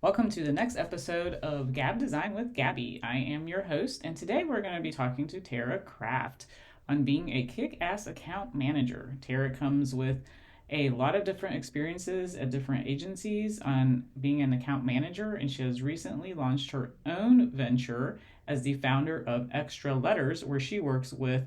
Welcome to the next episode of Gab Design with Gabby. I am your host, and today we're going to be talking to Tarah Kraft on being a kick ass account manager. Tarah comes with a lot of different experiences at different agencies on being an account manager, and she has recently launched her own venture as the founder of Extra Letters, where she works with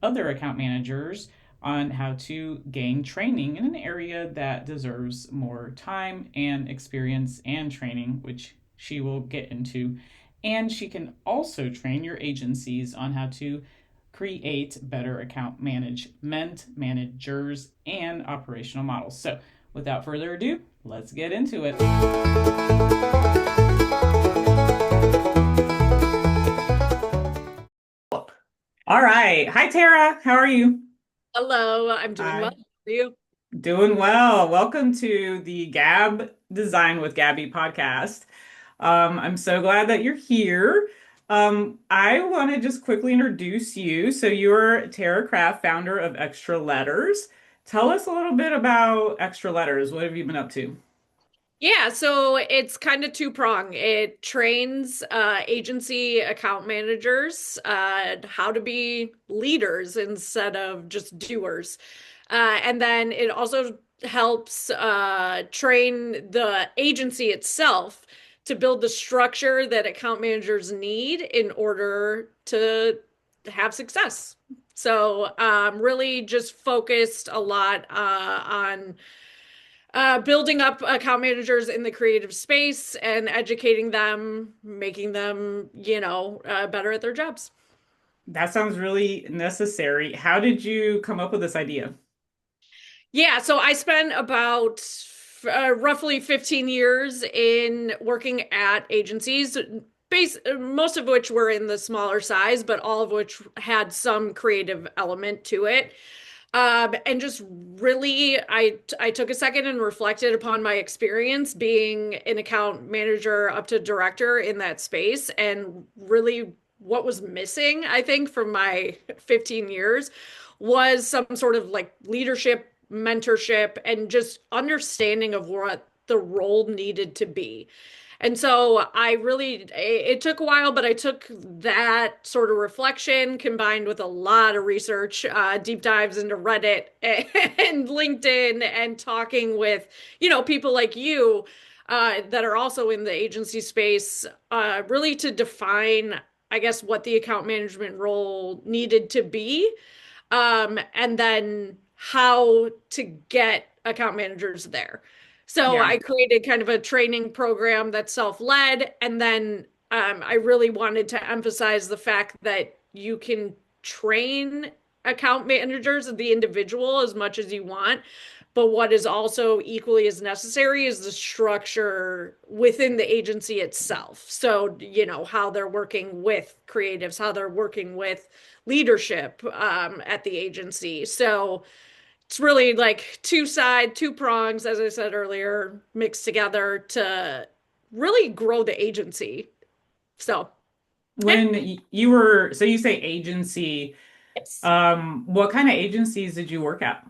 other account managers on how to gain training in an area that deserves more time and experience and training, which she will get into. And she can also train your agencies on how to create better account management, managers, and operational models. So, without further ado, let's get into it. All right. Hi, Tara. How are you? Hello, I'm doing well. Hi. How are you? Doing well. Welcome to the Gab Design with Gabby podcast. I'm so glad that you're here. I want to just quickly introduce you. So, you're Tarah Kraft, founder of Extra Letters. Tell us a little bit about Extra Letters. What have you been up to? Yeah, so it's kind of two-prong. It trains agency account managers how to be leaders instead of just doers. And then it also helps train the agency itself to build the structure that account managers need in order to have success. So really just focused a lot on building up account managers in the creative space and educating them, making them, better at their jobs. That sounds really necessary. How did you come up with this idea? Yeah, so I spent about roughly 15 years in working at agencies, most of which were in the smaller size, but all of which had some creative element to it. And just really, I took a second and reflected upon my experience being an account manager up to director in that space, and really what was missing, I think, from my 15 years was some sort of like leadership, mentorship, and just understanding of what the role needed to be. And so it took a while, but I took that sort of reflection combined with a lot of research, deep dives into Reddit and LinkedIn and talking with, people like you that are also in the agency space, really to define, I guess, what the account management role needed to be, and then how to get account managers there. So Yeah. I created kind of a training program that's self-led, and then I really wanted to emphasize the fact that you can train account managers of the individual as much as you want, but what is also equally as necessary is the structure within the agency itself. So, how they're working with creatives, how they're working with leadership at the agency. So it's really like two prongs, as I said earlier, mixed together to really grow the agency. So, yeah. When you were, so you say agency, Yes. what kind of agencies did you work at?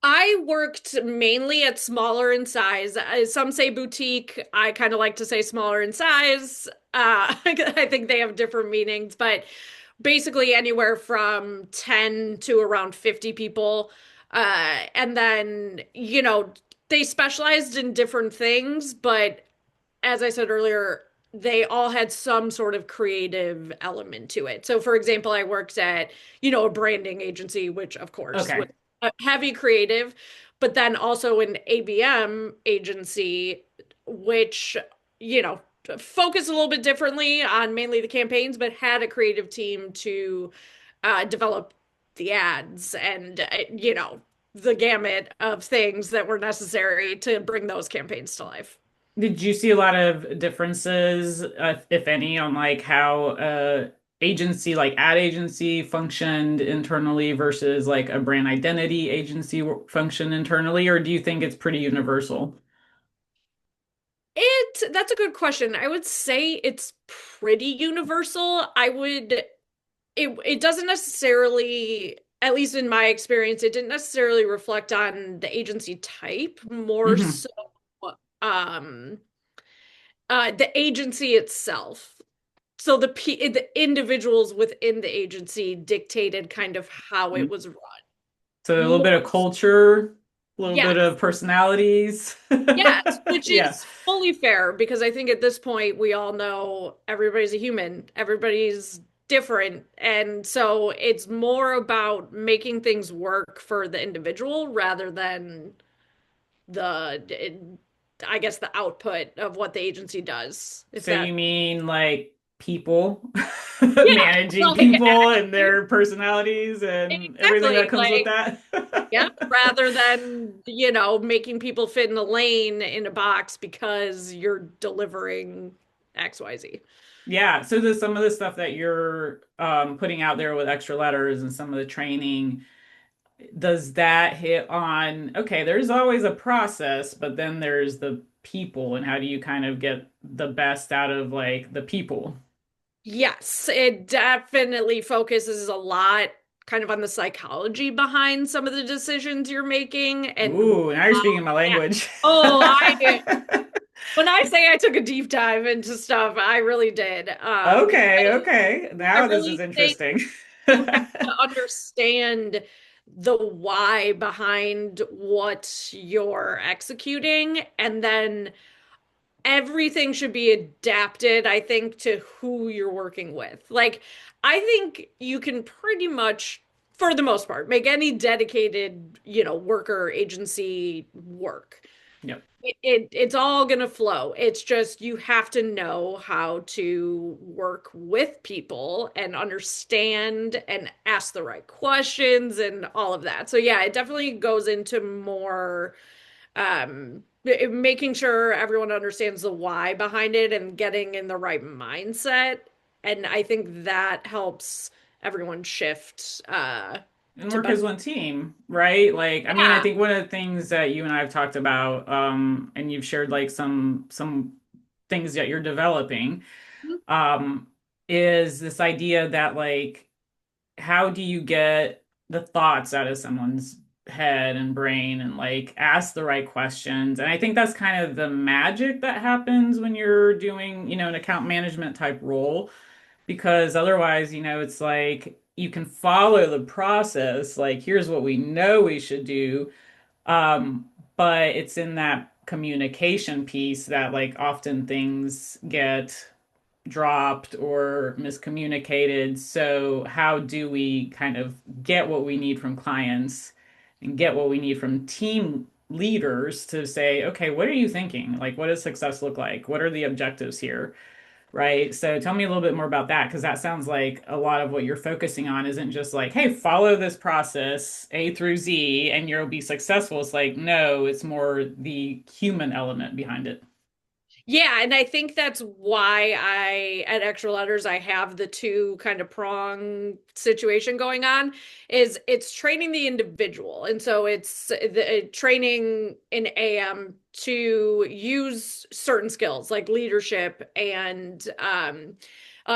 I worked mainly at smaller in size. Some say boutique. I kind of like to say smaller in size. I think they have different meanings, but basically anywhere from 10 to around 50 people. And then, they specialized in different things, but as I said earlier, they all had some sort of creative element to it. So, for example, I worked at, a branding agency, which of course was Okay. heavy creative, but then also an ABM agency, which, you know, focused a little bit differently on mainly the campaigns, but had a creative team to develop the ads and, the gamut of things that were necessary to bring those campaigns to life. Did you see a lot of differences, if any, on like how agency, like ad agency functioned internally versus like a brand identity agency functioned internally, or do you think it's pretty universal? That's a good question. I would say it's pretty universal. It doesn't necessarily, at least in my experience, it didn't necessarily reflect on the agency type, more Hmm. so um The agency itself. So the individuals within the agency dictated kind of how it was run. So a little More, bit of culture, a little bit yes, of personalities. yes, which Yeah. is fully fair because I think at this point we all know everybody's a human, everybody's different, and so it's more about making things work for the individual rather than the, I guess, the output of what the agency does. If So you that, mean like people, yeah, managing like people and actually, their personalities and everything exactly, that comes with like. that? Yep, rather than, making people fit in a lane in a box because you're delivering XYZ. Yeah. So there's some of the stuff that you're putting out there with extra letters and some of the training. Does that hit on, okay, there's always a process, but then there's the people, and how do you kind of get the best out of like the people? Yes, it definitely focuses a lot kind of on the psychology behind some of the decisions you're making and Ooh, now you're how, speaking my yeah. language. Oh, when I say I took a deep dive into stuff, I really did. Okay, Because okay. I Now this is really think interesting. you have to understand the why behind what you're executing, and then everything should be adapted, I think, to who you're working with. Like, I think you can pretty much, for the most part, make any dedicated, worker agency work. Yep. It's all gonna flow. It's just you have to know how to work with people and understand and ask the right questions and all of that. So yeah, it definitely goes into more making sure everyone understands the why behind it and getting in the right mindset. And I think that helps everyone shift And to work better. as one team, right? Like, I mean, I Yeah. think one of the things that you and I have talked about, and you've shared like some things that you're developing, um, is this idea that like, how do you get the thoughts out of someone's head and brain and like ask the right questions? And I think that's kind of the magic that happens when you're doing, an account management type role, because otherwise, it's like you can follow the process, like here's what we know we should do. But it's in that communication piece that like often things get dropped or miscommunicated. So, how do we kind of get what we need from clients and get what we need from team leaders to say, okay, what are you thinking? Like, what does success look like? What are the objectives here? Right. So, tell me a little bit more about that, because that sounds like a lot of what you're focusing on isn't just like, hey, follow this process A through Z and you'll be successful. It's like, no, it's more the human element behind it. Yeah, and I think that's why at Extra Letters, I have the two kind of prong situation going on, is it's training the individual. And so it's the training in AM to use certain skills like leadership and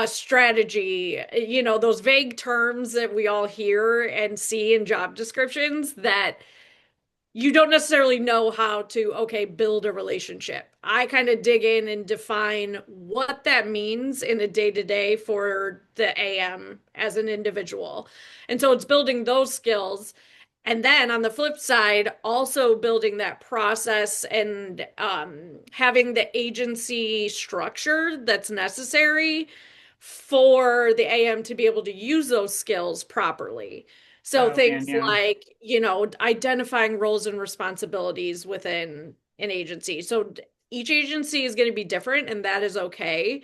strategy, those vague terms that we all hear and see in job descriptions that you don't necessarily know how to, okay, build a relationship. I kind of dig in and define what that means in a day to day for the AM as an individual. And so it's building those skills. And then on the flip side, also building that process and having the agency structure that's necessary for the AM to be able to use those skills properly. So Oh man, things yeah. like, identifying roles and responsibilities within an agency. So each agency is going to be different, and that is okay.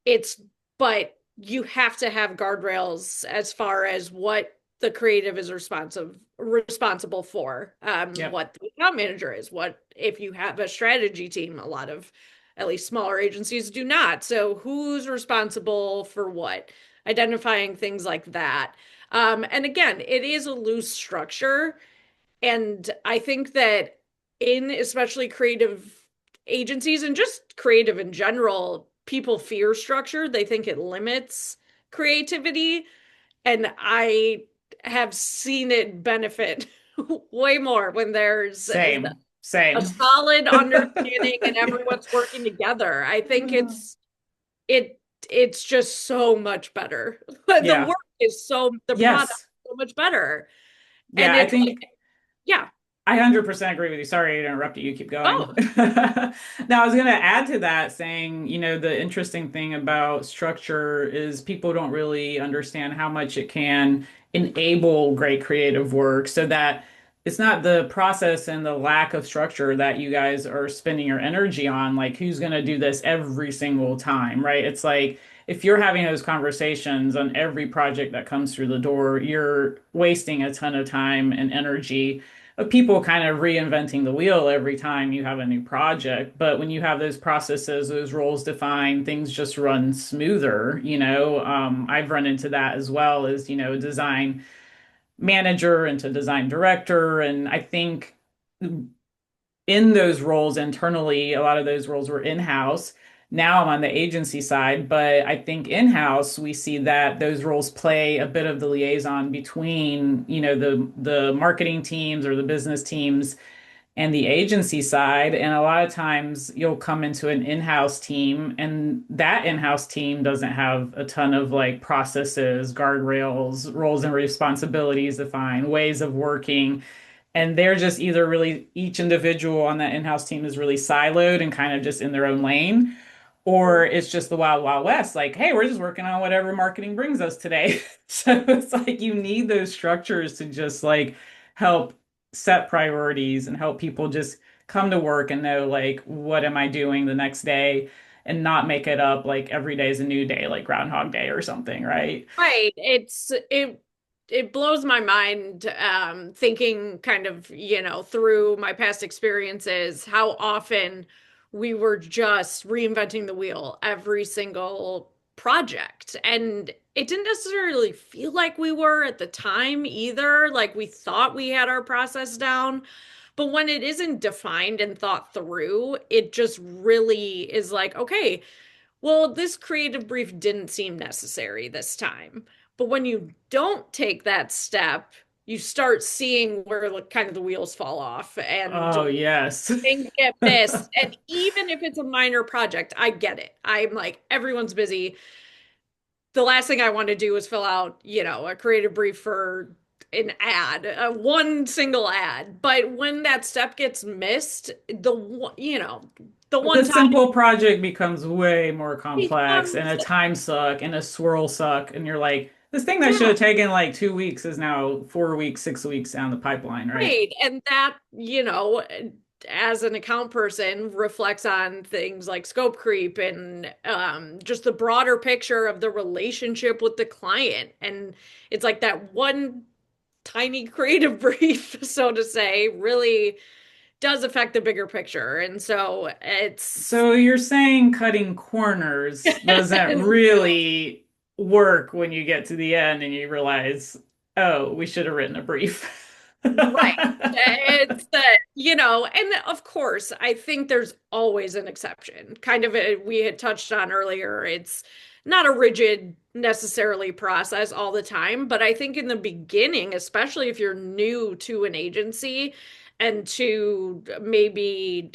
It's, but you have to have guardrails as far as what the creative is responsible for, Yep. what the account manager is, what if you have a strategy team, a lot of at least smaller agencies do not. So who's responsible for what? Identifying things like that. And again, it is a loose structure. And I think that in especially creative agencies and just creative in general, people fear structure. They think it limits creativity. And I have seen it benefit way more when there's Same. a Same. solid understanding and everyone's working together. I think it it's just so much better. The Yeah. work is the product Yes. is so much better. And Yeah, I it's like, think yeah. I 100% agree with you. Sorry to interrupt you. You keep going. Oh, Now, I was going to add to that saying, the interesting thing about structure is people don't really understand how much it can enable great creative work so that it's not the process and the lack of structure that you guys are spending your energy on, like who's going to do this every single time, right? It's like if you're having those conversations on every project that comes through the door, you're wasting a ton of time and energy of people kind of reinventing the wheel every time you have a new project. But when you have those processes, those roles defined, things just run smoother. I've run into that as well as, design manager into design director. And I think in those roles internally, a lot of those roles were in-house. Now I'm on the agency side, but I think in-house we see that those roles play a bit of the liaison between, the marketing teams or the business teams and the agency side. And a lot of times you'll come into an in-house team, and that in-house team doesn't have a ton of like processes, guardrails, roles and responsibilities defined, ways of working. And they're just either really, each individual on that in-house team is really siloed and kind of just in their own lane, or it's just the wild, wild west. Like, hey, we're just working on whatever marketing brings us today. So it's like you need those structures to just like help set priorities and help people just come to work and know like what am I doing the next day and not make it up like every day is a new day, like Groundhog Day or something, right? right. It blows my mind thinking kind of, through my past experiences, how often we were just reinventing the wheel every single project. And it didn't necessarily feel like we were at the time either. Like we thought we had our process down. But when it isn't defined and thought through, it just really is like, okay, well, this creative brief didn't seem necessary this time. But when you don't take that step, you start seeing where like, kind of the wheels fall off and Oh, yes. things get missed. And even if it's a minor project, I get it. I'm like, everyone's busy. The last thing I want to do is fill out, a creative brief for an ad, one single ad. But when that step gets missed, the one The time simple project becomes way more it complex and becomes, a time suck and a swirl suck. And you're like, this thing that should yeah. have taken like 2 weeks is now 4 weeks, 6 weeks down the pipeline, right? Right. And that, as an account person, reflects on things like scope creep and just the broader picture of the relationship with the client. And it's like that one tiny creative brief, so to say, really does affect the bigger picture. And so it's, So you're saying cutting corners doesn't no. really work when you get to the end and you realize, oh, we should have written a brief. Right. It's and of course, I think there's always an exception. Kind of we had touched on earlier, it's not a rigid necessarily process all the time, but I think in the beginning, especially if you're new to an agency and to maybe,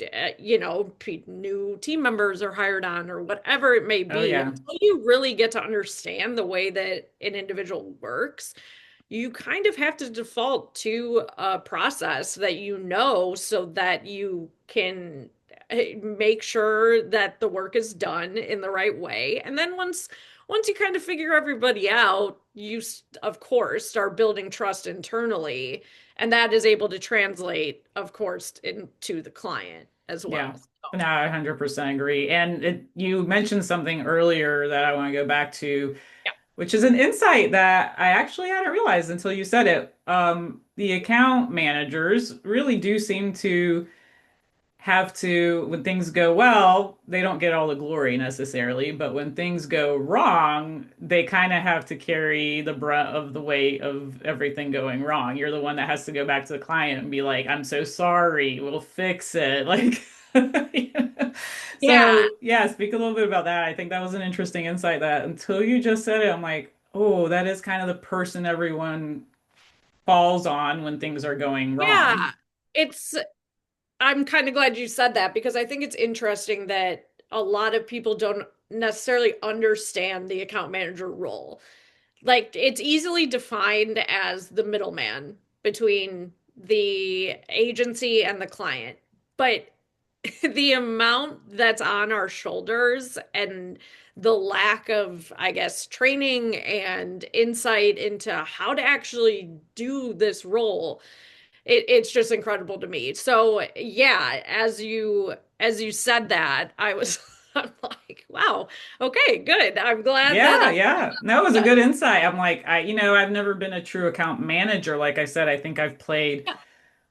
new team members are hired on or whatever it may Oh, be, yeah. until you really get to understand the way that an individual works, you kind of have to default to a process that so that you can make sure that the work is done in the right way. And then once you kind of figure everybody out, of course start building trust internally, and that is able to translate, of course, into the client as Yeah. well. So, No, I 100% agree. And you mentioned something earlier that I want to go back to, yeah. which is an insight that I actually hadn't realized until you said it. The account managers really do seem to have to, when things go well, they don't get all the glory necessarily, but when things go wrong, they kind of have to carry the brunt of the weight of everything going wrong. You're the one that has to go back to the client and be like, I'm so sorry, we'll fix it. Like, Yeah. so yeah, speak a little bit about that. I think that was an interesting insight that until you just said it, I'm like, oh, that is kind of the person everyone falls on when things are going wrong. Yeah. It's I'm kind of glad you said that because I think it's interesting that a lot of people don't necessarily understand the account manager role. Like it's easily defined as the middleman between the agency and the client. But the amount that's on our shoulders and the lack of, I guess, training and insight into how to actually do this role, it's just incredible to me. So yeah, as you said that, I was I'm like, wow, okay, good. I'm glad that Yeah, yeah. That was a good insight. I'm like, I've never been a true account manager. Like I said, I think I've played yeah.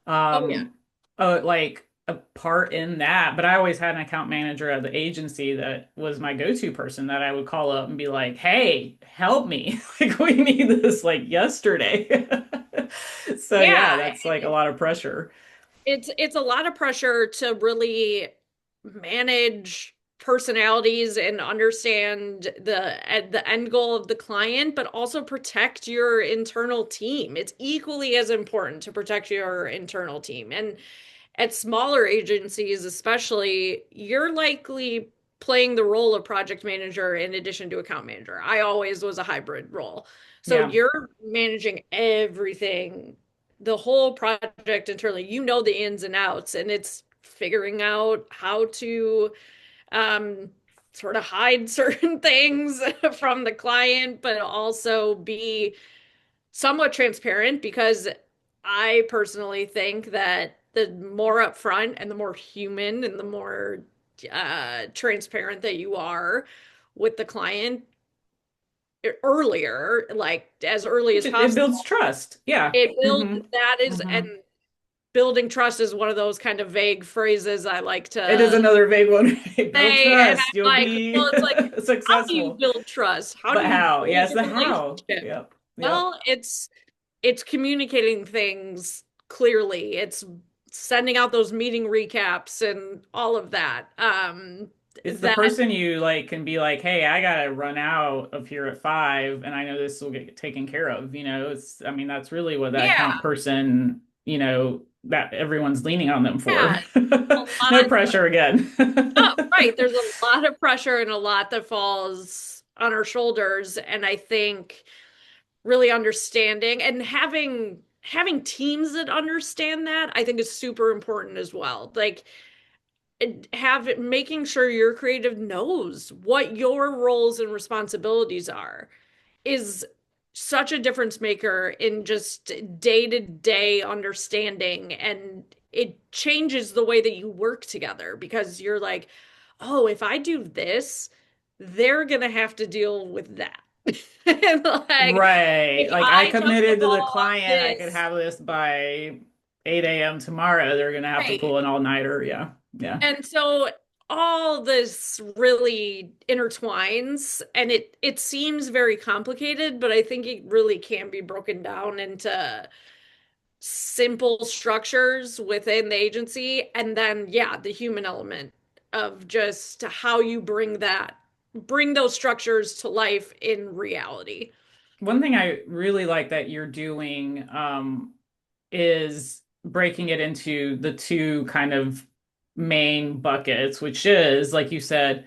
Oh yeah. um like a part in that, but I always had an account manager at the agency that was my go-to person that I would call up and be like, "Hey, help me. Like we need this like yesterday." So yeah, Yeah, that's like a lot of pressure. it's a lot of pressure to really manage personalities and understand the end goal of the client, but also protect your internal team. It's equally as important to protect your internal team. And at smaller agencies, especially, you're likely playing the role of project manager in addition to account manager. I always was a hybrid role. So Yeah. you're managing everything, the whole project internally. You know the ins and outs, and it's figuring out how to um, sort of hide certain things from the client, but also be somewhat transparent because I personally think that the more upfront and the more human and the more transparent that you are with the client earlier, like as early as It builds possible, trust. Yeah. it builds Hmm. that is, and Hmm. building trust is one of those kind of vague phrases I like It is to another big one. Right? Build say. And trust. You'll I'm like, well, be it's like, how do you successful. build trust? How do But you how? build Yes, a the how. relationship? Yep. Yep. Well, it's communicating things clearly. It's sending out those meeting recaps and all of that. It's the That person you like can be like, hey, I gotta run out of here at 5, and I know this will get taken care of. I mean, that's really what that yeah, account person, that everyone's leaning on them for. yeah, a No lot. pressure again. Oh, right. There's a lot of pressure and a lot that falls on our shoulders. And I think really understanding and having teams that understand that, I think is super important as well. Like making sure your creative knows what your roles and responsibilities are is such a difference maker in just day-to-day understanding, and it changes the way that you work together because you're like, oh, if I do this, they're gonna have to deal with that. And like, Right. if Like I I took the committed to the ball on client, I could this, have this by 8 a.m. tomorrow. They're gonna have to right. pull an all-nighter. Yeah. Yeah. And so all this really intertwines, and it seems very complicated, but I think it really can be broken down into simple structures within the agency. And then, yeah, the human element of just how you bring those structures to life in reality. One thing I really like that you're doing is breaking it into the two kind of main buckets, which is, like you said,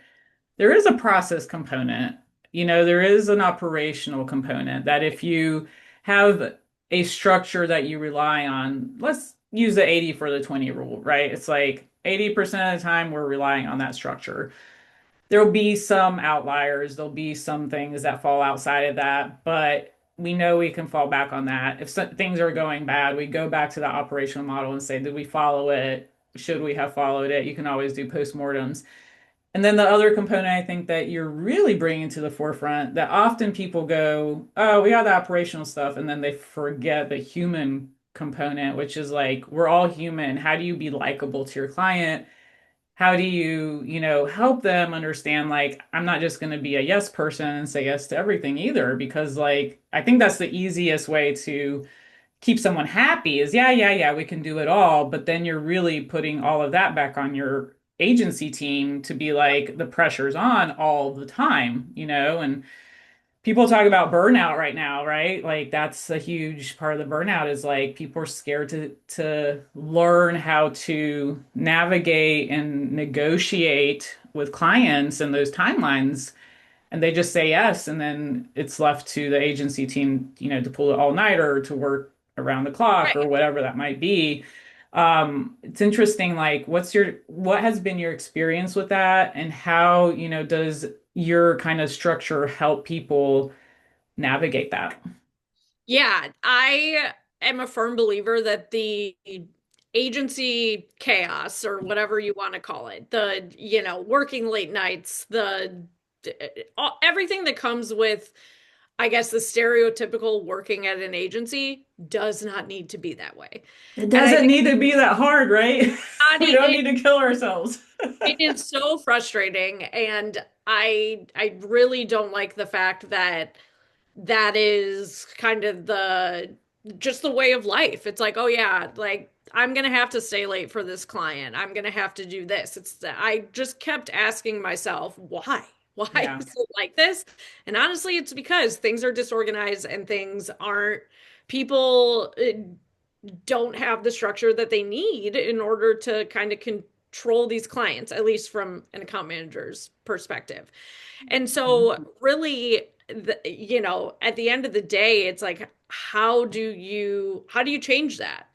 there is a process component. There is an operational component that if you have a structure that you rely on, let's use the 80 for the 20 rule, right? It's like 80% of the time we're relying on that structure. There'll be some outliers, there'll be some things that fall outside of that, but we know we can fall back on that. If things are going bad, we go back to the operational model and say, did we follow it? Should we have followed it? You can always do postmortems. And then the other component I think that you're really bringing to the forefront that often people go, oh, we got the operational stuff, and then they forget the human component, which is like, we're all human. How do you be likable to your client? How do you, help them understand, like, I'm not just going to be a yes person and say yes to everything either, because, like, I think that's the easiest way to keep someone happy is, yeah, yeah, yeah, we can do it all. But then you're really putting all of that back on your agency team to be like, the pressure's on all the time, and people talk about burnout right now, right? Like that's a huge part of the burnout is like people are scared to learn how to navigate and negotiate with clients and those timelines, and they just say yes, and then it's left to the agency team, to pull it all nighter to work around the clock or Right. whatever that might be. It's interesting, like what has been your experience with that, and how, does your kind of structure help people navigate that? Yeah, I am a firm believer that the agency chaos or whatever you want to call it, working late nights, everything that comes with, I guess, the stereotypical working at an agency does not need to be that way. It And I doesn't think need to be that hard, right? We don't it, need to kill ourselves. it is so frustrating, and I really don't like the fact that that is kind of the just the way of life. It's like, oh yeah, like I'm gonna have to stay late for this client. I'm gonna have to do this. I just kept asking myself, why? Why Yeah. is it like this? And honestly, it's because things are disorganized and things aren't people don't have the structure that they need in order to kind of control these clients, at least from an account manager's perspective. And so, really, at the end of the day, it's like, how do you change that?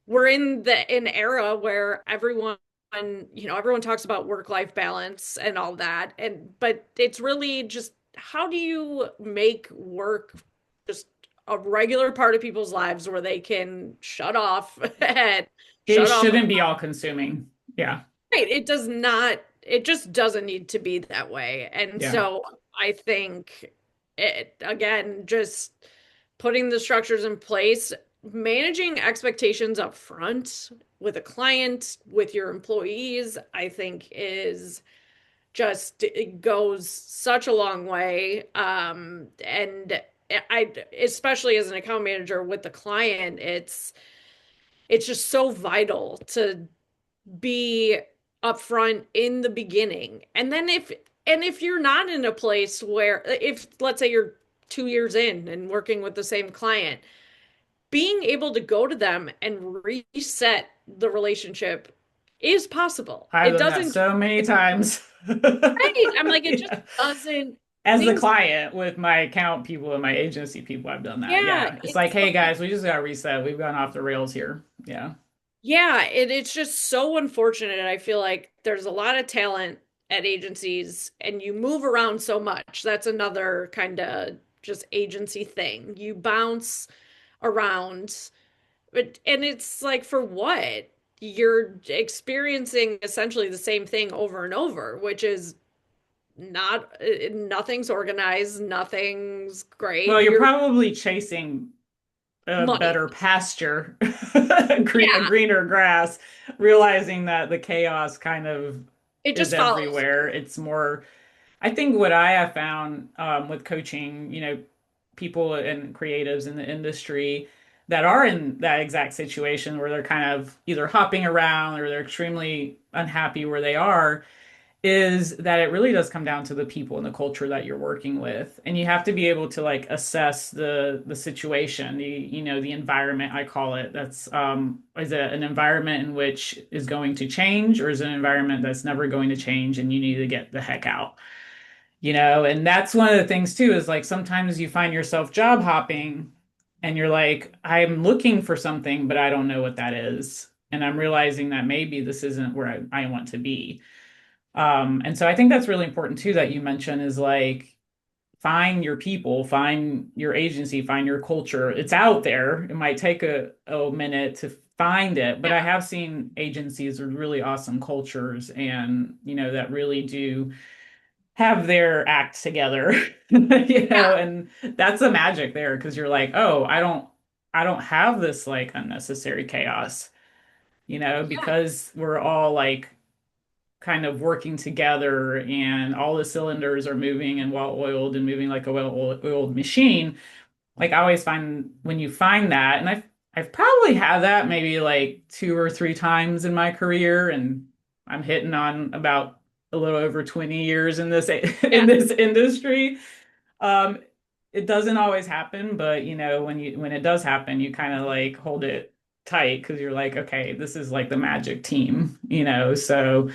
We're in an era where everyone talks about work-life balance and all that, but it's really just how do you make work just a regular part of people's lives where they can shut off and It shut off. shouldn't be all consuming. Yeah. Right. It does not, it just doesn't need to be that way. And Yeah. so I think again, just putting the structures in place, managing expectations up front with a client, with your employees, I think is just, it goes such a long way. And especially as an account manager with the client, it's just so vital to be upfront in the beginning. And if you're not in a place where, if let's say you're 2 years in and working with the same client, being able to go to them and reset the relationship is possible. I've It done that doesn't, so many times. right? I'm like, it just Yeah. doesn't, As the things, client with my account people and my agency people, I've done that. yeah, Yeah. It's like, it's hey like, guys, we just got to reset. We've gone off the rails here. Yeah. yeah, it's just so unfortunate. I feel like there's a lot of talent at agencies and you move around so much. That's another kind of just agency thing. You bounce around, and it's like for what? You're experiencing essentially the same thing over and over, which is nothing's organized, nothing's Well, great. you're You're probably chasing a money. better pasture, a Yeah, greener grass, realizing that the chaos kind of it is just follows you. everywhere. It's more, I think what I have found with coaching, people and creatives in the industry that are in that exact situation where they're kind of either hopping around or they're extremely unhappy where they are, is that it really does come down to the people and the culture that you're working with. And you have to be able to like assess the situation, the environment, I call it. That's is it an environment in which is going to change, or is it an environment that's never going to change and you need to get the heck out? And that's one of the things too, is like sometimes you find yourself job hopping and you're like, I'm looking for something, but I don't know what that is. And I'm realizing that maybe this isn't where I want to be. And so I think that's really important too, that you mention is like, find your people, find your agency, find your culture. It's out there. It might take a minute to find it, but I have seen agencies with really awesome cultures and, that really do have their act together, Yeah, and that's the magic there because you're like, oh, I don't have this like unnecessary chaos, yeah, because we're all like kind of working together and all the cylinders are moving and well oiled and moving like a well oiled machine. Like I always find when you find that, and I've probably had that maybe like two or three times in my career, and I'm hitting on about a little over 20 years in this yeah. in this industry. it doesn't always happen, but when it does happen, you kind of like hold it tight because you're like, okay, this is like the magic team, so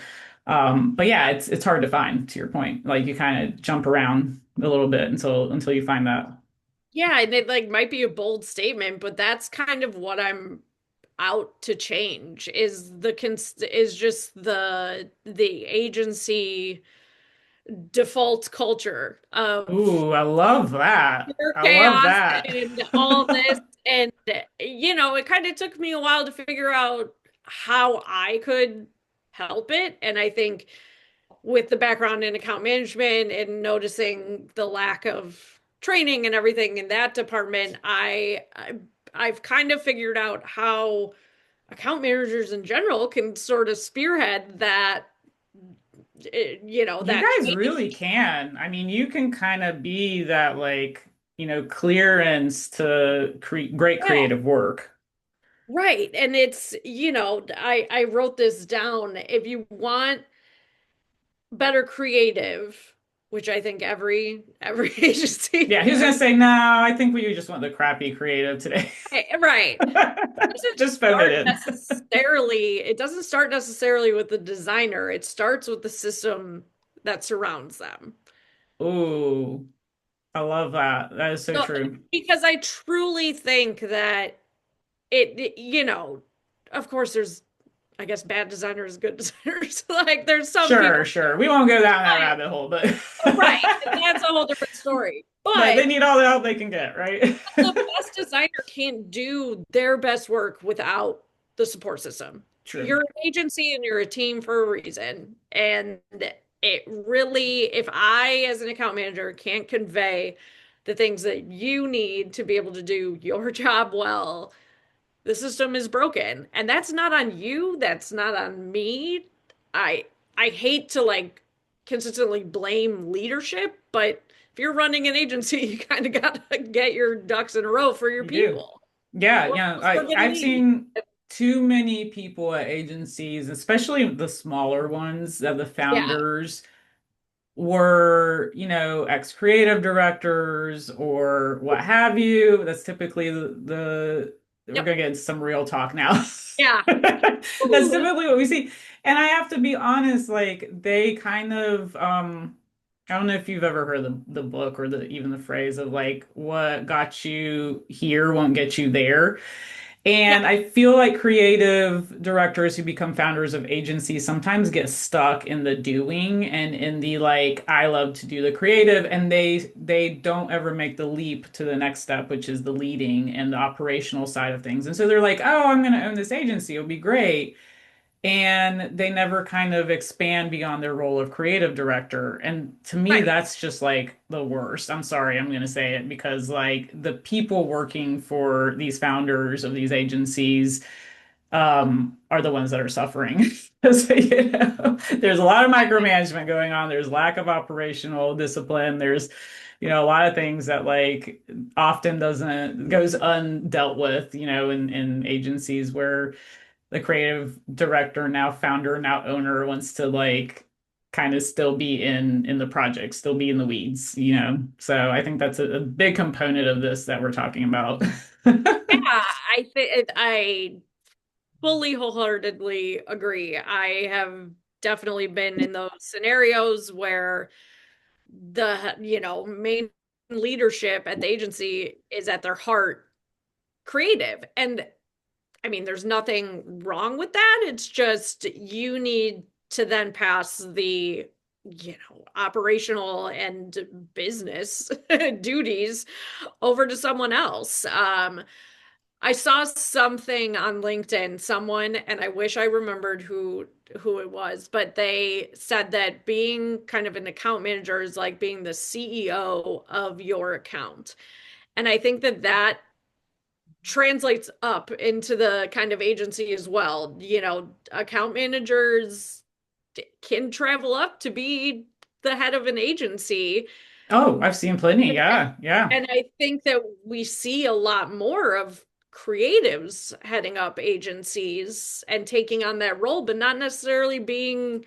but yeah, it's hard to find, to your point. Like you kind of jump around a little bit until you find that. Yeah, and it like might be a bold statement, but that's kind of what I'm out to change is just the agency default culture of Ooh, I love that. pure I love chaos that. and all this. And, it kind of took me a while to figure out how I could help it. And I think with the background in account management and noticing the lack of training and everything in that department, I've kind of figured out how account managers in general can sort of spearhead You that guys change. really can. I mean, you can kind of be that like, clearance to great Yeah. creative work. Right. And it's, I wrote this down. If you want better creative, which I think every agency Yeah, who's gonna say no? I think we just want the crappy creative today. right. Doesn't Just phone it in. it doesn't start necessarily with the designer. It starts with the system that surrounds them. Ooh, I love that. That is so So, true. because I truly think that of course there's I guess bad designers, good designers. Like there's some Sure, people, sure. We won't go down that right, rabbit hole, but right. That's a whole different story. but But they need all the help they can get, right? the best designer can't do their best work without the support system. True. You're an agency and you're a team for a reason. And it really, if I, as an account manager, can't convey the things that you need to be able to do your job well, the system is broken. And that's not on you, that's not on me. I I hate to like consistently blame leadership, but if you're running an agency, you kind of got to get your ducks in a row for your You do. people. Yeah, Or yeah. else they're I going to I've leave. seen too many people at agencies, especially the smaller ones, that the Yeah. founders were, ex-creative directors or what have you. That's typically we're Yep. gonna get into some real talk now. Yeah. That's Ooh. typically what we see. And I have to be honest, like they kind of I don't know if you've ever heard the book or even the phrase of like what got you here won't get you there. Yeah. And I feel like creative directors who become founders of agencies sometimes get stuck in the doing and in the like, I love to do the creative, and they don't ever make the leap to the next step, which is the leading and the operational side of things. And so they're like, oh, I'm going to own this agency. It'll be great. And they never kind of expand beyond their role of creative director. And to me, Right. that's just like the worst. I'm sorry, I'm going to say it because like the people working for these founders of these agencies are the ones that are suffering. So, there's a lot of micromanagement going on. There's lack of operational discipline. There's, a lot of things that like often doesn't goes undealt with, in agencies where the creative director, now founder, now owner, wants to like kind of still be in the project, still be in the weeds. So I think that's a big component of this that we're talking about. Yeah. I fully wholeheartedly agree. I have definitely been in those scenarios where the main leadership at the agency is at their heart creative. And I mean, there's nothing wrong with that. It's just you need to then pass the operational and business duties over to someone else. I saw something on LinkedIn, someone, and I wish I remembered who it was, but they said that being kind of an account manager is like being the CEO of your account. And I think that that translates up into the kind of agency as well. Account managers can travel up to be the head of an agency. Oh, I've seen plenty. Yeah, yeah. And I think that we see a lot more of creatives heading up agencies and taking on that role, but not necessarily being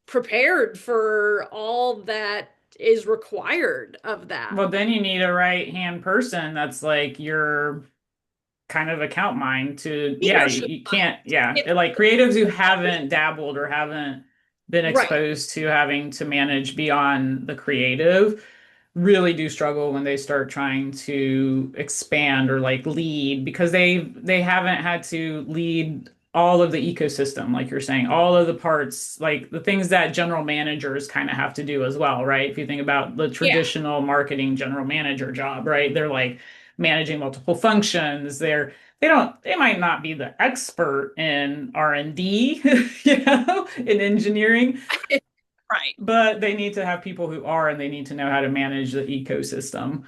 prepared for all that is required of that. Well, then you need a right hand person that's like your kind of account mind to, yeah, Leadership. you can't, yeah. It's Like creatives who haven't dabbled or haven't been right. exposed to having to manage beyond the creative really do struggle when they start trying to expand or like lead because they haven't had to lead all of the ecosystem, like you're saying, all of the parts, like the things that general managers kind of have to do as well, right? If you think about the Yeah. traditional marketing general manager job, right? They're like managing multiple functions. They might not be the expert in R&D, in engineering, Right. but they need to have people who are, and they need to know how to manage the ecosystem.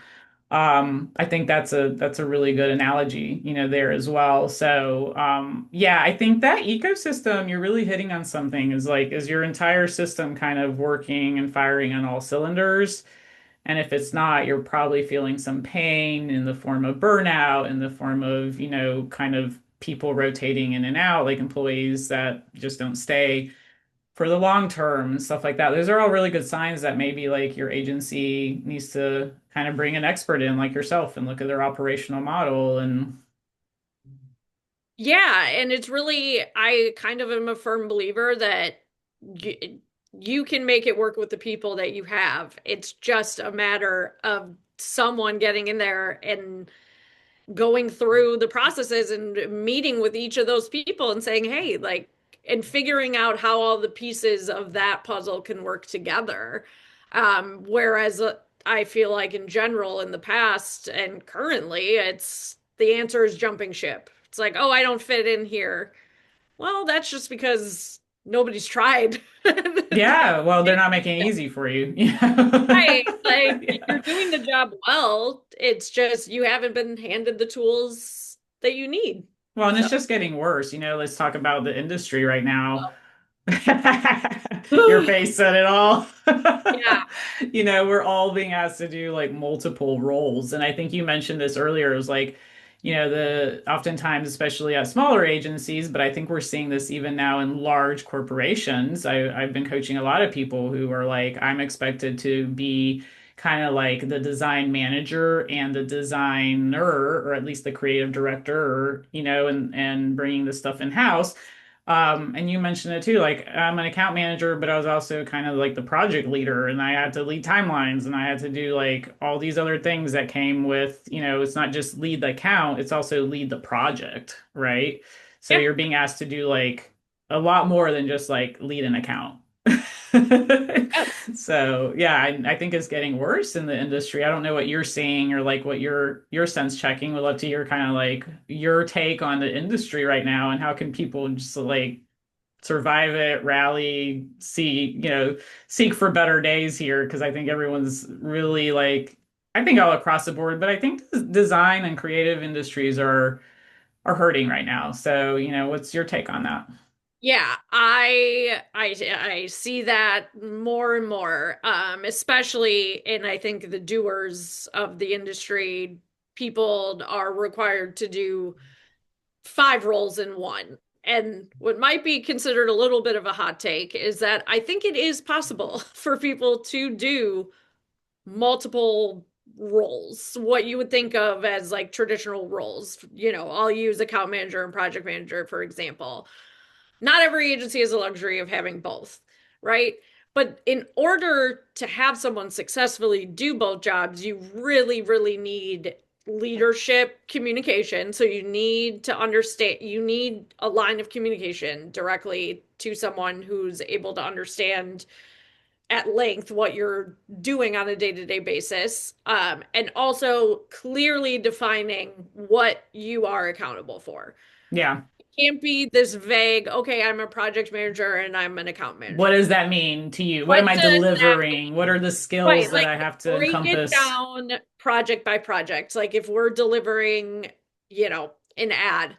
I think that's a really good analogy, there as well. So, yeah, I think that ecosystem you're really hitting on something is like, is your entire system kind of working and firing on all cylinders? And if it's not, you're probably feeling some pain in the form of burnout, in the form of, kind of people rotating in and out, like employees that just don't stay for the long term and stuff like that. Those are all really good signs that maybe like your agency needs to kind of bring an expert in like yourself and look at their operational model and Yeah, and it's really, I kind of am a firm believer that you can make it work with the people that you have. It's just a matter of someone getting in there and going through the processes and meeting with each of those people and saying, hey, like, and figuring out how all the pieces of that puzzle can work together. Whereas I feel like in general, in the past and currently, it's the answer is jumping ship. It's like, oh, I don't fit in here. Well, that's just because nobody's tried. yeah, well, they're not making it easy for you. Right. Like you're Yeah. doing the job well. It's just you haven't been handed the tools that you need. Well, and So, it's just getting worse. Let's talk about the industry right now. Your yeah. face said it all. We're all being asked to do like multiple roles. And I think you mentioned this earlier. It was like, the oftentimes, especially at smaller agencies, but I think we're seeing this even now in large corporations. I've been coaching a lot of people who are like, I'm expected to be kind of like the design manager and the designer, or at least the creative director, or, and bringing the stuff in house. And you mentioned it too, like I'm an account manager, but I was also kind of like the project leader and I had to lead timelines and I had to do like all these other things that came with, it's not just lead the account, it's also lead the project, right? So Yeah. you're being asked to do like a lot more than just like lead an account. Yes. So yeah, I think it's getting worse in the industry. I don't know what you're seeing or like what your sense checking. Would love to hear kind of like your take on the industry right now and how can people just like survive it, rally, seek for better days here because I think everyone's really like I think all across the board, but I think design and creative industries are hurting right now. So, what's your take on that? Yeah, I see that more and more, especially in I think the doers of the industry, people are required to do five roles in one. And what might be considered a little bit of a hot take is that I think it is possible for people to do multiple roles, what you would think of as like traditional roles. I'll use account manager and project manager, for example. Not every agency has the luxury of having both, right? But in order to have someone successfully do both jobs, you really, really need leadership communication. So you need to understand, you need a line of communication directly to someone who's able to understand at length what you're doing on a day-to-day basis, and also clearly defining what you are accountable for. Yeah. Can't be this vague, okay, I'm a project manager and I'm an account What manager. does that mean to you? What am What I does that delivering? What mean? are the skills Right, that like I have to break it encompass? down project by project. Like if we're delivering, an ad,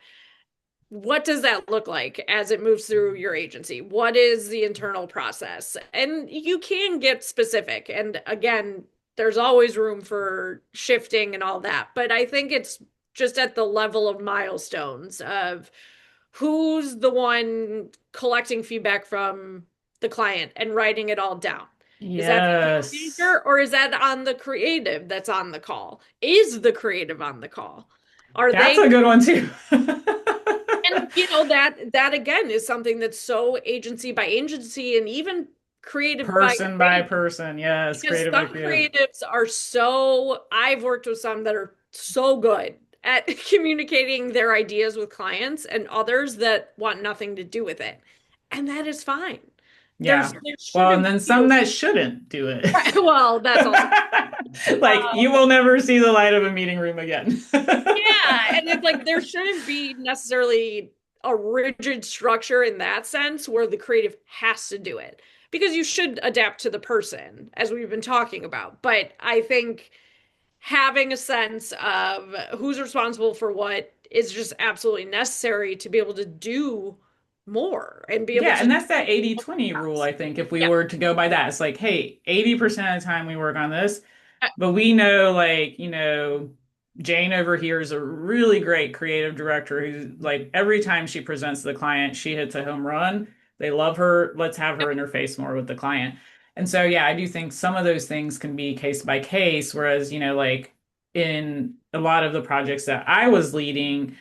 what does that look like as it moves through your agency? What is the internal process? And you can get specific. And again, there's always room for shifting and all that. But I think it's just at the level of milestones of who's the one collecting feedback from the client and writing it all down. Is that the account Yes. manager or is that on the creative that's on the call? Is the creative on the call? Are That's they? a good one too. And that again is something that's so agency by agency and even creative by Person by creative. person. Yes. Because Creative by some creative. creatives are so, I've worked with some that are so good at communicating their ideas with clients and others that want nothing to do with it. And that is fine. Yeah. There Well, and shouldn't then be some that shouldn't do it. well, that's also Like, you will never see the light of a meeting room again. yeah, and it's like there shouldn't be necessarily a rigid structure in that sense where the creative has to do it because you should adapt to the person as we've been talking about. But I think having a sense of who's responsible for what is just absolutely necessary to be able to do more and be able Yeah, to and that's that 80-20 rule, I think. If we yeah. were to go by that, it's like, hey, 80% of the time we work on this, Uh, but we know, like, Jane over here is a really great creative director who's like, every time she presents to the client, she hits a home run. They love her. Let's have her interface more with the client. And so, yeah, I do think some of those things can be case by case, whereas, like in a lot of the projects that I was leading,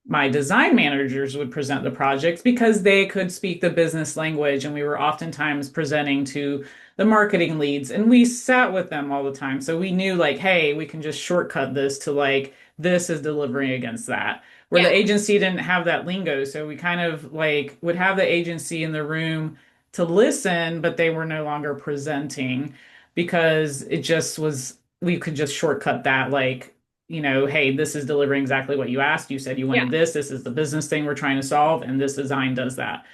my design managers would present the projects because they could speak the business language, and we were oftentimes presenting to the marketing leads, and we sat with them all the time, so we knew, like, hey, we can just shortcut this to, like, this is delivering against that, where the yeah, agency didn't have that lingo, so we kind of like would have the agency in the room to listen, but they were no longer presenting because it just was, we could just shortcut that, like, hey, this is delivering exactly what you asked. You said you yeah, wanted this. This is the business thing we're trying to solve, and this design does that.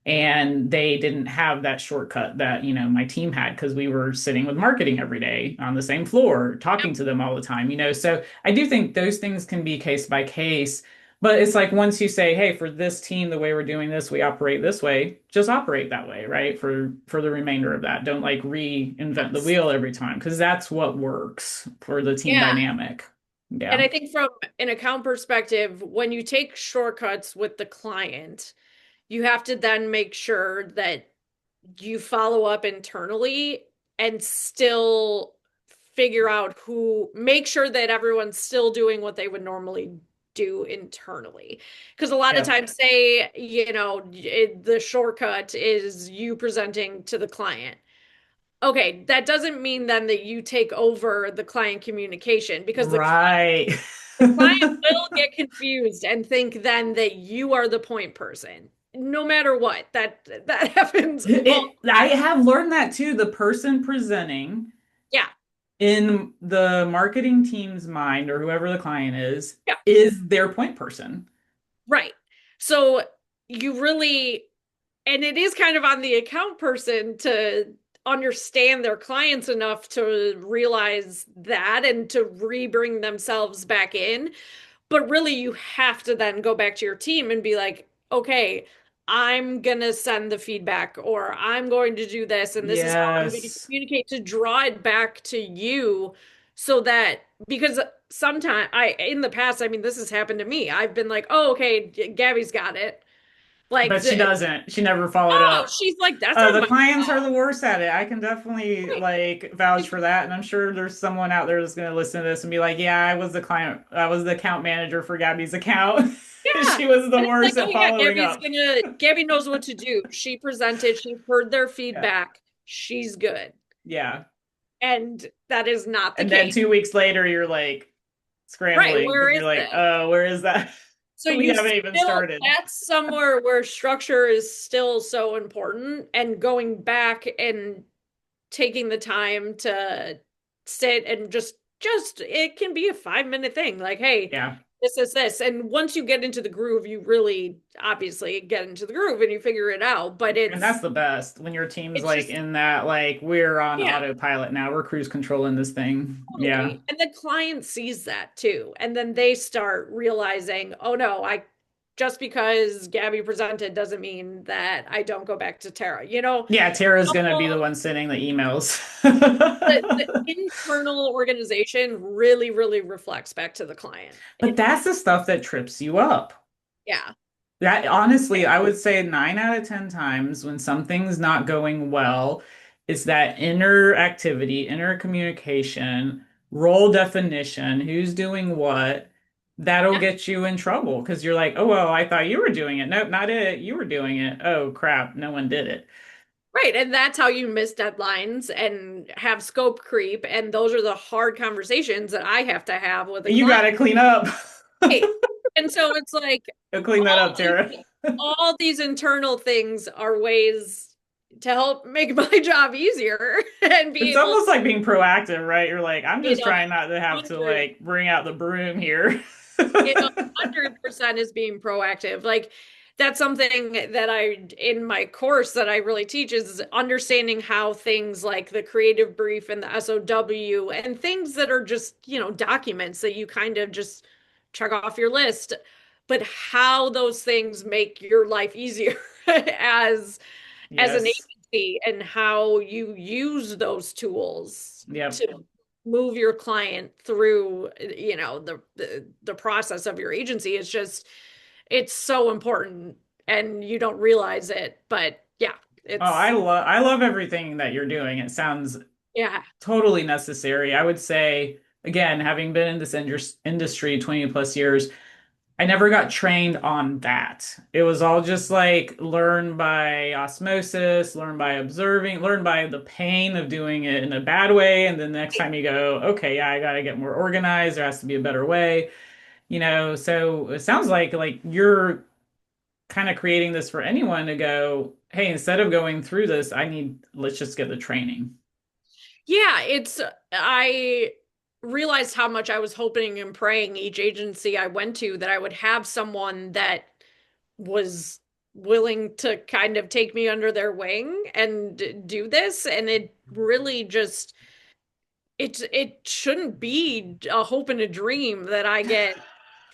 And they didn't have that shortcut that, my team had because we were sitting with marketing every day on the same floor, yep, talking to them all the time. So I do think those things can be case by case. But it's like once you say, hey, for this team, the way we're doing this, we operate this way, just operate that way, right? For the remainder of that. Don't like reinvent the yes. wheel every time because that's what works for the team Yeah. dynamic. And Yeah. I think from an account perspective, when you take shortcuts with the client, you have to then make sure that you follow up internally and still figure out make sure that everyone's still doing what they would normally do internally. Because a lot of Yeah. times, say, the shortcut is you presenting to the client. Okay, that doesn't mean then that you take over the client communication because Right. the client will get confused and think then that you are the point person. No matter what, that happens all the I time. have learned that too. The person presenting Yeah, in the marketing team's mind, or whoever the client yeah, is their point person. right. So you really, and it is kind of on the account person to understand their clients enough to realize that and to re-bring themselves back in. But really, you have to then go back to your team and be like, okay, I'm going to send the feedback or I'm going to do this and this is how I'm going to Yes. communicate to draw it back to you so that because sometimes in the past, I mean, this has happened to me. I've been like, oh, okay, Gabby's got it. Like, But she doesn't. She never followed oh, up. she's like, that's not The my clients are fault. the worst at it. I can definitely Right. like vouch for that. And I'm sure there's someone out there that's going to listen to this and be like, yeah, I was the account manager for Gabby's account. Yeah. She was the And it's like, worst oh at yeah, following up. Gabby knows what to do. She presented, she heard their Yeah. feedback. She's good. Yeah. And that is not the And then case. 2 weeks later, you're like Right. scrambling Where because is you're like, this? oh, where is that? So We you haven't even still, started. that's somewhere where structure is still so important and going back and taking the time to sit and just it can be a 5 minute thing. Like, hey, Yeah. this is this. And once you get into the groove, you really obviously get into the groove and you figure it out. But And that's the best when your team's it's like just in that, like, we're on yeah. autopilot now. We're cruise controlling this thing. Yeah. Totally. And the client sees that too. And then they start realizing, oh no, I just because Gabby presented doesn't mean that I don't go back to Tara. Yeah, Tara's gonna be the Almost one sending the emails. the internal organization really, really reflects back to the client. But that's the stuff that trips you up. Yeah. That honestly, I would say 9 out of 10 times when something's not going well, It's that inner activity, inner communication, role definition, who's doing what, that'll Yeah. get you in trouble because you're like, oh, well, I thought you were doing it. Nope, not it. You were doing it. Oh, crap. No one did it. Right. And that's how you miss deadlines and have scope creep. And those are the hard conversations that I have to have with a You client. got to clean up. Right. And so it's like Go clean that all up, Tara. all these internal things are ways to help make my job easier and be It's able to, almost like being proactive, right? You're like, I'm you just know, trying not to have to 100, like bring out the broom here. you know, 100% is being proactive. Like that's something that I in my course that I really teach is understanding how things like the creative brief and the SOW and things that are just, documents that you kind of just check off your list, but how those things make your life easier as an Yes. agency and how you use those tools Yep. to move your client through, the process of your agency is just it's so important and you don't realize it, but yeah, Oh, it's I love everything that you're doing. It sounds yeah. totally necessary. I would say, again, having been in this industry 20 plus years, I never got trained on that. It was all just like learn by osmosis, learn by observing, learn by the pain of doing it in a bad way. And then the next time you go, okay, yeah, I got to get more organized. There has to be a better way, So it sounds like you're kind of creating this for anyone to go, hey, instead of going through this, let's just get the training. Yeah, I realized how much I was hoping and praying each agency I went to that I would have someone that was willing to kind of take me under their wing and do this. And it really just it shouldn't be a hope and a dream that I get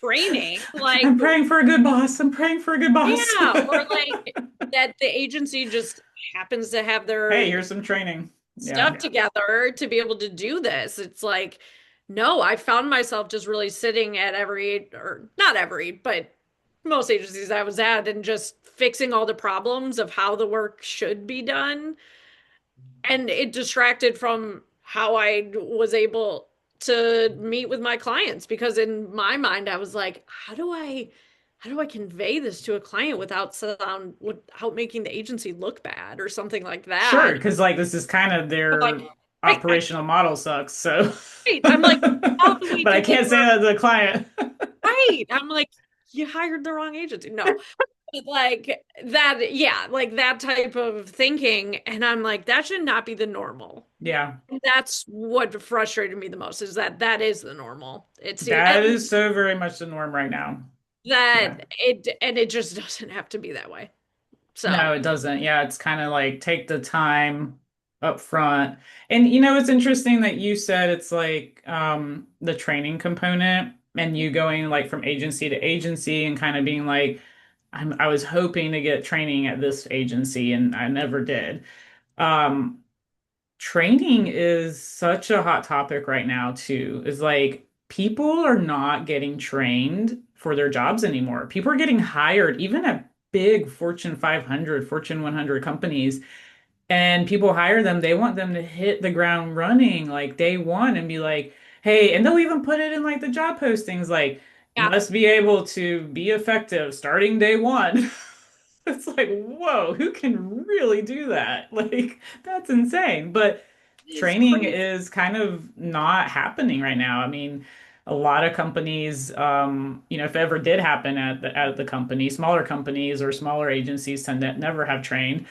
training. Like, I'm praying for a good boss. I'm praying for a good boss. yeah, or like that the agency just happens to have Hey, their here's some training. Yeah. stuff together to be able to do this. It's like, no, I found myself just really sitting at every, or not every, but most agencies I was at and just fixing all the problems of how the work should be done. And it distracted from how I was able to meet with my clients because in my mind I was like, how do I convey this to a client without making the agency look bad or something like Sure, that? because like this is kind of I'm like, their right, operational model sucks. So, right. I'm like, how do we but I can't say deliver? that to the client. Right. I'm like, you hired the wrong agency. No, but like that, yeah, like that type of thinking. And I'm like, that should not be the normal. Yeah, And that's what frustrated me the most is that that is the normal. It's that is so very much the norm right now. Yeah. it just doesn't have to be that way. So No, it doesn't. Yeah, it's kind of like take the time up front. And it's interesting that you said it's like the training component and you going like from agency to agency and kind of being like, I was hoping to get training at this agency and I never did. Um, Training is such a hot topic right now too. Is like people are not getting trained for their jobs anymore. People are getting hired even at big Fortune 500, Fortune 100 companies, and people hire them. They want them to hit the ground running like day one and be like, hey, and they'll even put it in like the job postings like yeah, must be able to be effective starting day one. It's like, whoa, who can really do that? Like, that's insane. But it's training crazy. is kind of not happening right now. I mean, a lot of companies, if it ever did happen at the company, smaller companies or smaller agencies tend to never have trained.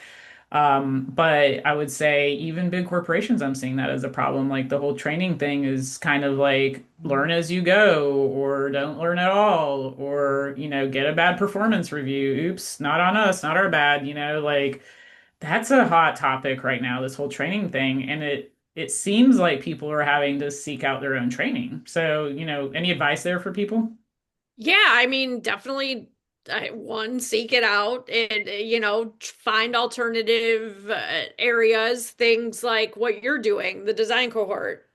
But I would say even big corporations, I'm seeing that as a problem. Like the whole training thing is kind of like learn as you go or don't learn at all or, get a bad performance review. Oops, not on us, not our bad, like that's a hot topic right now, this whole training thing. And it seems like people are having to seek out their own training. So, any advice there for people? Yeah, I mean, definitely one, seek it out and, find alternative areas, things like what you're doing, the design cohort.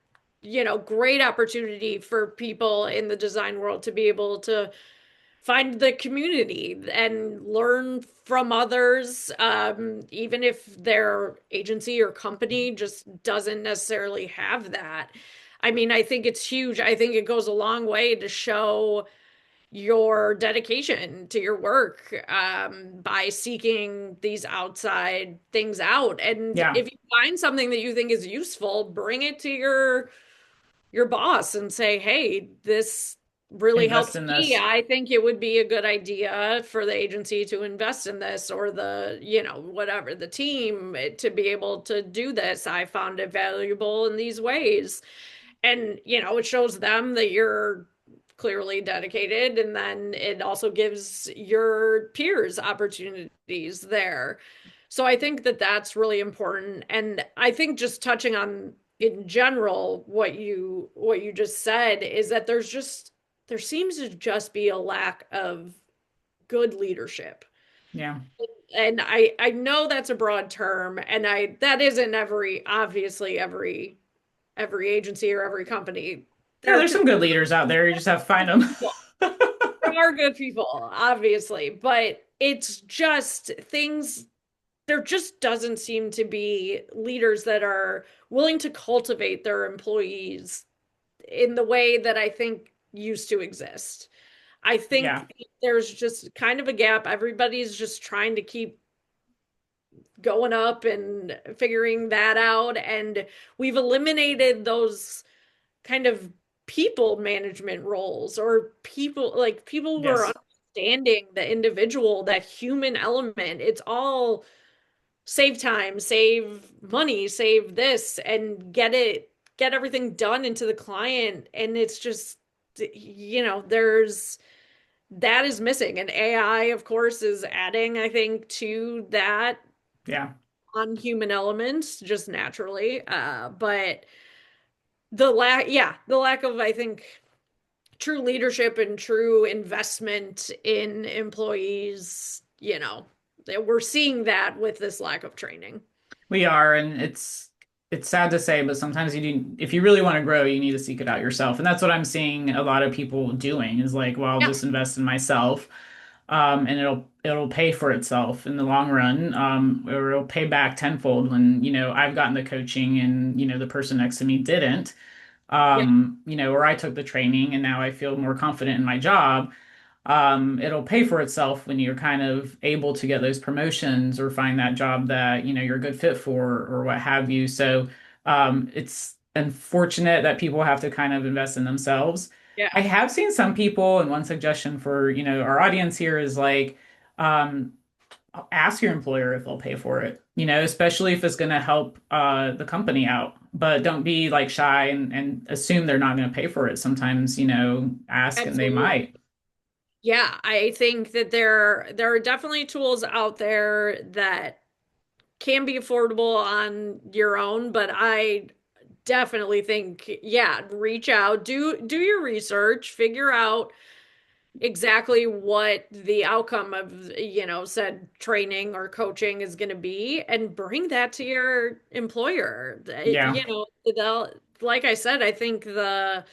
Great opportunity for people in the design world to be able to find the community and learn from others, even if their agency or company just doesn't necessarily have that. I mean, I think it's huge. I think it goes a long way to show your dedication to your work, by seeking these outside things out. And Yeah. if you find something that you think is useful, bring it to your boss and say, hey, this really Invest helps in me. this. I think it would be a good idea for the agency to invest in this, or whatever, the team to be able to do this. I found it valuable in these ways. And, it shows them that you're clearly dedicated. And then it also gives your peers opportunities there. So I think that that's really important. And I think just touching on in general what you just said is that there seems to just be a lack of good leadership. Yeah. And I know that's a broad term, and I that isn't obviously every agency or every company. Yeah, There there's could some good leaders out there. You just have to find them. there are good people, obviously, but it's just things there just doesn't seem to be leaders that are willing to cultivate their employees in the way that I think used to exist. I Yeah. think there's just kind of a gap. Everybody's just trying to keep going up and figuring that out. And we've eliminated those kind of people management roles, or people who are Yes. understanding the individual, that human element. It's all save time, save money, save this, and get everything done into the client. And it's just, there's that is missing. And AI, of course, is adding, I think, to that Yeah. on human elements just naturally. But the lack of, I think, true leadership and true investment in employees, that we're seeing that with this lack of training. We are, and it's sad to say, but sometimes you do, if you really want to grow, you need to seek it out yourself. And that's what I'm seeing a lot of people doing is like, well, I'll Yeah, just invest in myself. And it'll pay for itself in the long run, or it'll pay back tenfold when, I've gotten the coaching and, the person next to me didn't. yeah, Or I took the training and now I feel more confident in my job. It'll pay for itself when you're kind of able to get those promotions or find that job that, you're a good fit for or what have you. So, it's unfortunate that people have to kind of invest in themselves. I yeah, have seen some people, and one suggestion for, our audience here is like, um, ask your employer if they'll pay for it, especially if it's going to help the company out. But don't be like shy and assume they're not going to pay for it. Sometimes, ask and they absolutely. might. Yeah, I think that there are definitely tools out there that can be affordable on your own, but I definitely think, yeah, reach out, do your research, figure out exactly what the outcome of, said training or coaching is going to be, and bring that to your employer. Yeah. They'll, like I said, I think the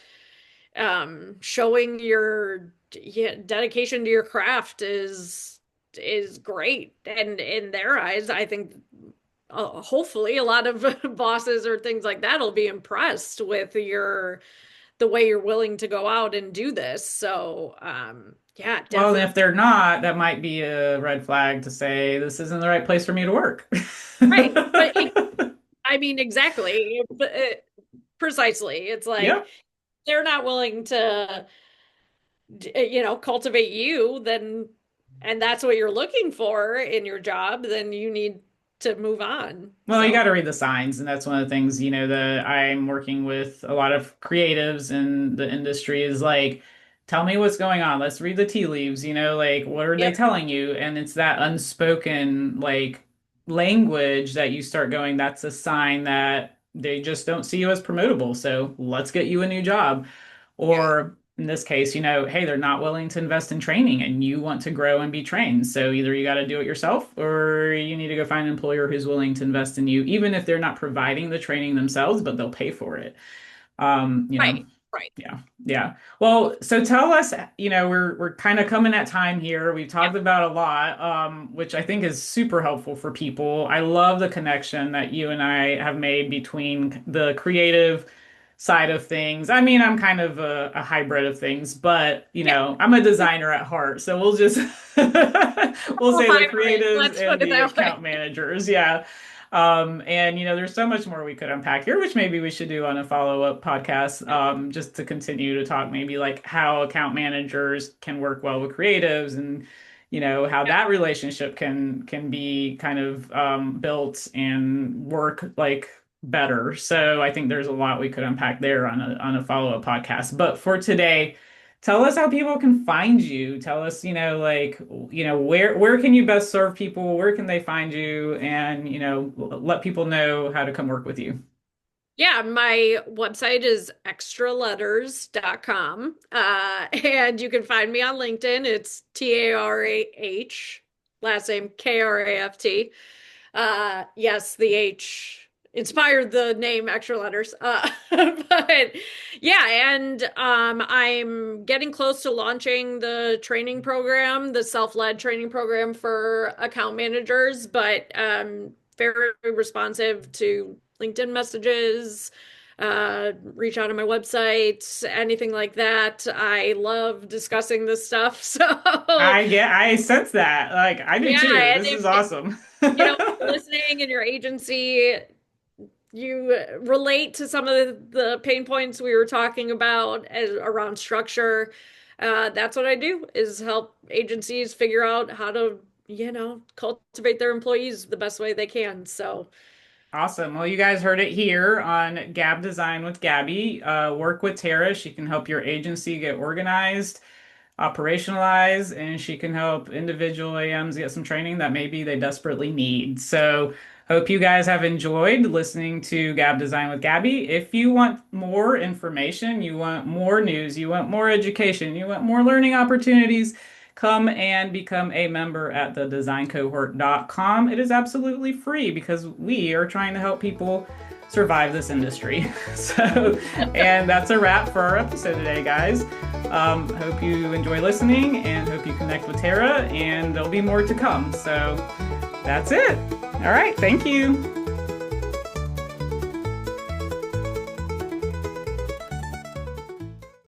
showing your, yeah, dedication to your craft is great. And in their eyes, I think, hopefully a lot of bosses or things like that will be impressed with the way you're willing to go out and do this. So, yeah, Well, and definitely. if they're not, that might be a red flag to say this isn't the right place for me to work. Right. But I mean, exactly. But precisely. It's like Yep. they're not willing to, cultivate you, then, and that's what you're looking for in your job, then you need to move on. Well, you So, got to read the signs, and that's one of the things, that I'm working with a lot of creatives in the industry is like, tell me what's going on. Let's read the tea leaves, like what are they yep, telling you? And it's that unspoken like language that you start going, that's a sign that they just don't see you as promotable. So let's get you a new job. yeah, Or in this case, hey, they're not willing to invest in training and you want to grow and be trained. So either you got to do it yourself or you need to go find an employer who's willing to invest in you, even if they're not providing the training themselves, but they'll pay for it. right. Right. Yeah. Yeah. Well, so tell us, we're kind of coming at time here. We've Yep. talked about a lot, which I think is super helpful for people. I love the connection that you and I have made between the creative side of things. I mean, I'm kind of a hybrid of things, but Yeah. I'm a designer at heart. So we'll just we'll Oh, say the hybrid. creatives Let's and put it the that way. account managers. Yeah. And there's so much more we could unpack here, which maybe we should do on a follow-up podcast, just to continue to talk maybe like how account managers can work well with creatives and how Yep. that relationship can be kind of built and work like better. So I think there's a lot we could unpack there on a follow-up podcast. But for today, tell us how people can find you. Tell us, like, where can you best serve people? Where can they find you? And, let people know how to come work with you. Yeah, my website is extraletters.com. And you can find me on LinkedIn. It's Tarah, last name Kraft. Yes, the H inspired the name Extra Letters. But yeah, and I'm getting close to launching the training program, the self-led training program for account managers, but very responsive to LinkedIn messages, reach out on my website, anything like that. I love discussing this stuff. So I sense that. Like, I do yeah, too. and This is if awesome. you're listening in your agency, you relate to some of the pain points we were talking about around structure. That's what I do is help agencies figure out how to, cultivate their employees the best way they can. So, Awesome. Well, you guys heard it here on Gab Design with Gabby. Work with Tara. She can help your agency get organized, operationalize, and she can help individual AMs get some training that maybe they desperately need. So, hope you guys have enjoyed listening to Gab Design with Gabby. If you want more information, you want more news, you want more education, you want more learning opportunities, come and become a member at TheDesignCohort.com. It is absolutely free because we are trying to help people survive this industry. So, and that's a wrap for our episode today, guys. Hope you enjoy listening and hope you connect with Tara, and there'll be more to come. So that's it. All right. Thank you.